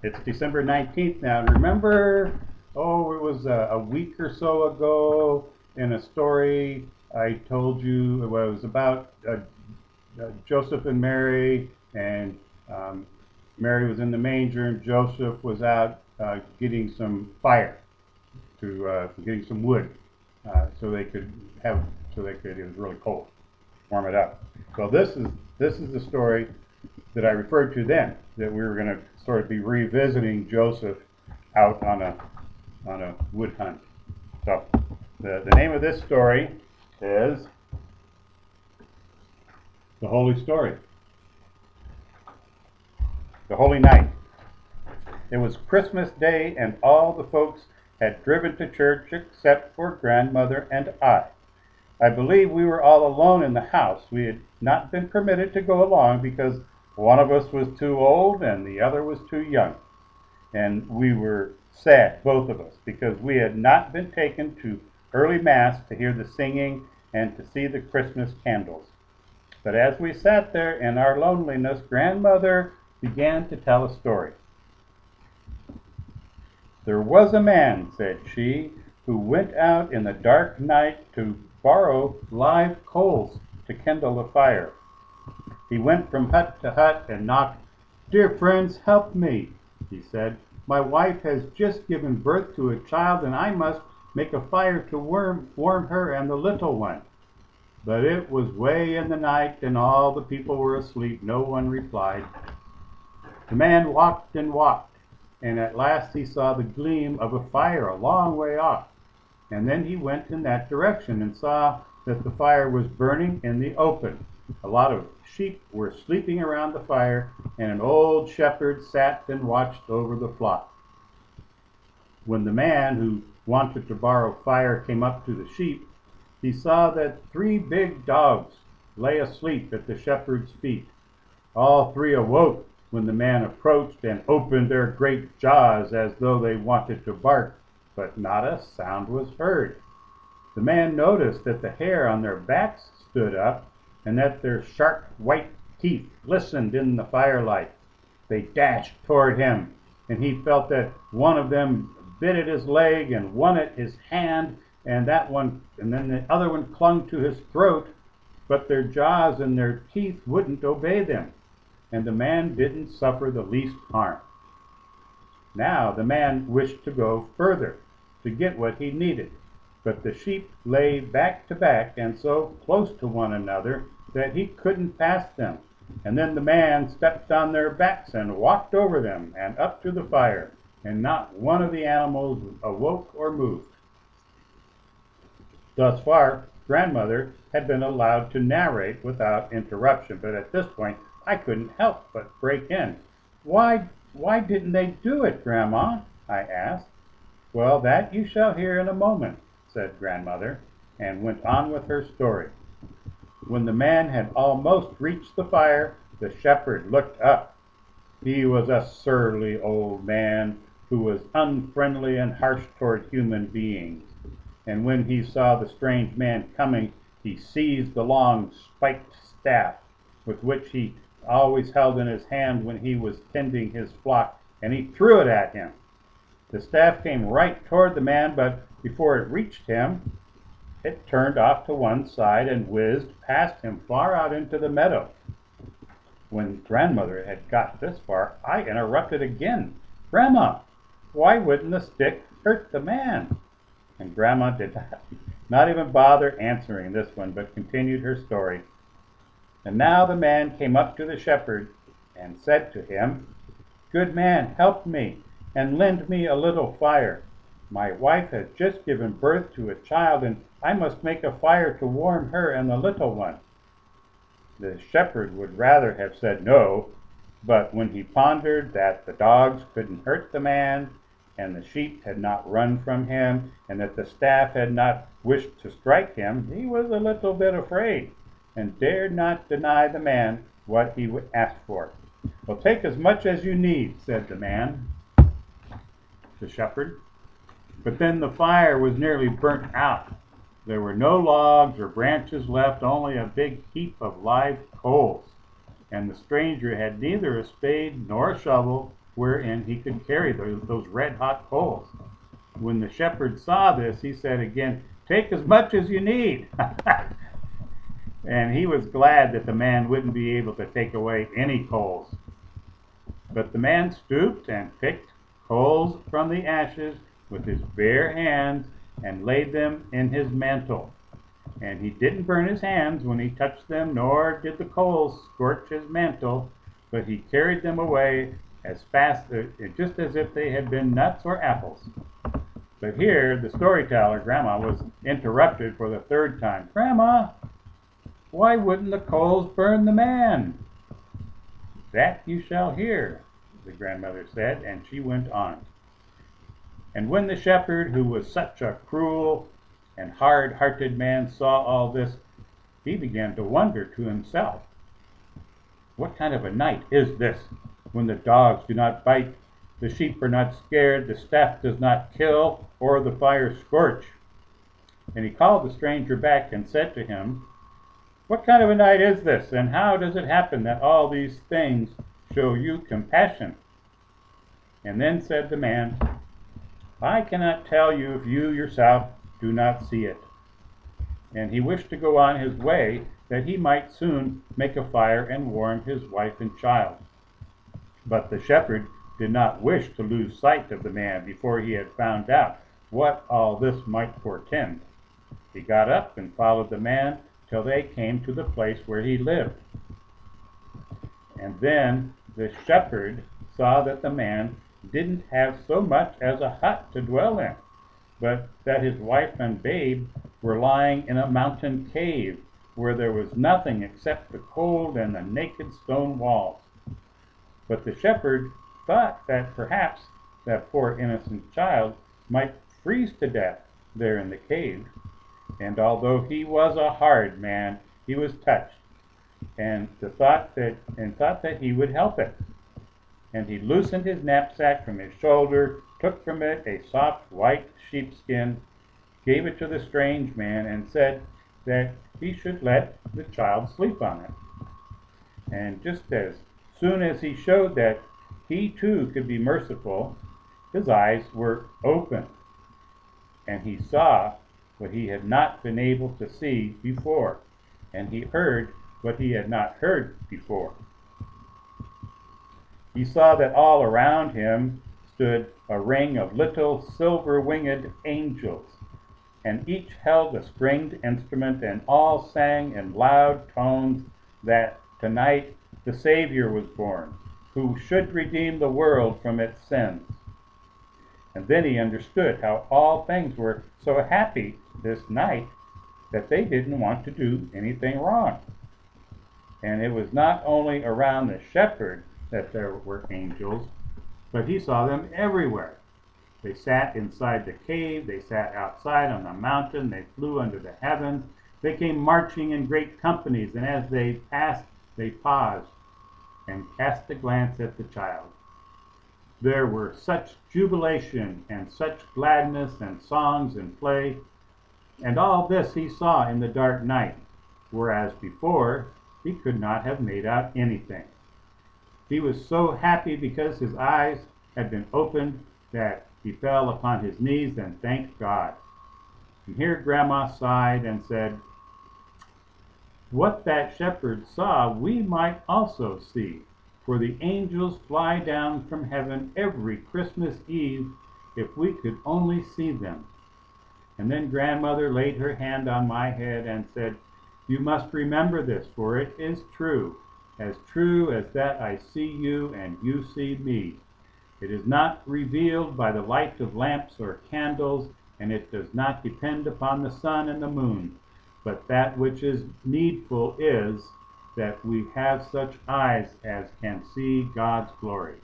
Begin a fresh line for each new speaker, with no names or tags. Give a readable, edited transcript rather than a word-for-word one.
It's December 19th now. Remember, it was a week or so ago in a story I told you. Well, it was about Joseph and Mary, and Mary was in the manger, and Joseph was out getting some fire getting some wood, so they could have so they could. It was really cold, warm it up. So this is the story that I referred to then, that we were going to sort of be revisiting Joseph out on a wood hunt. So the name of this story is The Holy Story. The Holy Night. It was Christmas Day, and all the folks had driven to church except for grandmother and I. I believe we were all alone in the house. We had not been permitted to go along because one of us was too old and the other was too young. And we were sad, both of us, because we had not been taken to early Mass to hear the singing and to see the Christmas candles. But as we sat there in our loneliness, grandmother began to tell a story. There was a man, said she, who went out in the dark night to borrow live coals to kindle a fire. He went from hut to hut and knocked. "Dear friends, help me," he said. "My wife has just given birth to a child, and I must make a fire to warm her and the little one." But it was way in the night, and all the people were asleep. No one replied. The man walked and walked, and at last he saw the gleam of a fire a long way off. And then he went in that direction and saw that the fire was burning in the open. A lot of sheep were sleeping around the fire, and an old shepherd sat and watched over the flock. When the man who wanted to borrow fire came up to the sheep, he saw that 3 big dogs lay asleep at the shepherd's feet. All 3 awoke when the man approached and opened their great jaws as though they wanted to bark, but not a sound was heard. The man noticed that the hair on their backs stood up and that their sharp white teeth glistened in the firelight. They dashed toward him, and he felt that one of them bit at his leg and one at his hand, and then the other one clung to his throat, but their jaws and their teeth wouldn't obey them, and the man didn't suffer the least harm. Now the man wished to go further to get what he needed, but the sheep lay back to back and so close to one another that he couldn't pass them. And then the man stepped on their backs and walked over them and up to the fire, and not one of the animals awoke or moved. Thus far, grandmother had been allowed to narrate without interruption, but at this point I couldn't help but break in. Why didn't they do it, Grandma?" I asked. "Well, that you shall hear in a moment," said grandmother, and went on with her story. When the man had almost reached the fire, the shepherd looked up. He was a surly old man who was unfriendly and harsh toward human beings. And when he saw the strange man coming, he seized the long spiked staff with which he always held in his hand when he was tending his flock, and he threw it at him. The staff came right toward the man, but before it reached him, it turned off to one side and whizzed past him far out into the meadow. When grandmother had got this far, I interrupted again. "Grandma, why wouldn't the stick hurt the man?" And Grandma did not even bother answering this one, but continued her story. And now the man came up to the shepherd and said to him, "Good man, help me and lend me a little fire. My wife has just given birth to a child, and I must make a fire to warm her and the little one." The shepherd would rather have said no, but when he pondered that the dogs couldn't hurt the man, and the sheep had not run from him, and that the staff had not wished to strike him, he was a little bit afraid, and dared not deny the man what he asked for. "Well, take as much as you need," said the shepherd. But then the fire was nearly burnt out. There were no logs or branches left, only a big heap of live coals. And the stranger had neither a spade nor a shovel, wherein he could carry those red-hot coals. When the shepherd saw this, he said again, "Take as much as you need." And he was glad that the man wouldn't be able to take away any coals. But the man stooped and picked coals from the ashes with his bare hands and laid them in his mantle. And he didn't burn his hands when he touched them, nor did the coals scorch his mantle, but he carried them away as fast, just as if they had been nuts or apples. But here the storyteller, Grandma, was interrupted for the third time. "Grandma, why wouldn't the coals burn the man?" "That you shall hear," the grandmother said, and she went on. And when the shepherd, who was such a cruel and hard-hearted man, saw all this, he began to wonder to himself, "What kind of a night is this, when the dogs do not bite, the sheep are not scared, the staff does not kill, or the fire scorch?" And he called the stranger back and said to him, "What kind of a night is this, and how does it happen that all these things show you compassion?" And then said the man, "I cannot tell you if you yourself do not see it." And he wished to go on his way, that he might soon make a fire and warm his wife and child. But the shepherd did not wish to lose sight of the man before he had found out what all this might portend. He got up and followed the man till they came to the place where he lived. And then the shepherd saw that the man didn't have so much as a hut to dwell in, but that his wife and babe were lying in a mountain cave, where there was nothing except the cold and the naked stone walls. But the shepherd thought that perhaps that poor innocent child might freeze to death there in the cave. And although he was a hard man, he was touched, and thought that he would help it. And he loosened his knapsack from his shoulder, took from it a soft white sheepskin, gave it to the strange man, and said that he should let the child sleep on it. And just as soon as he showed that he too could be merciful, his eyes were opened, and he saw what he had not been able to see before, and he heard what he had not heard before. He saw that all around him stood a ring of little silver-winged angels, and each held a stringed instrument, and all sang in loud tones that tonight the Savior was born, who should redeem the world from its sins. And then he understood how all things were so happy this night that they didn't want to do anything wrong. And it was not only around the shepherd that there were angels, but he saw them everywhere. They sat inside the cave, they sat outside on the mountain, they flew under the heavens, they came marching in great companies, and as they passed, they paused and cast a glance at the child. There were such jubilation and such gladness and songs and play, and all this he saw in the dark night, whereas before he could not have made out anything. He was so happy because his eyes had been opened that he fell upon his knees and thanked God. And here Grandma sighed and said, "What that shepherd saw we might also see, for the angels fly down from heaven every Christmas Eve if we could only see them." And then Grandmother laid her hand on my head and said, "You must remember this, for it is true as that I see you and you see me. It is not revealed by the light of lamps or candles, and it does not depend upon the sun and the moon, but that which is needful is that we have such eyes as can see God's glory."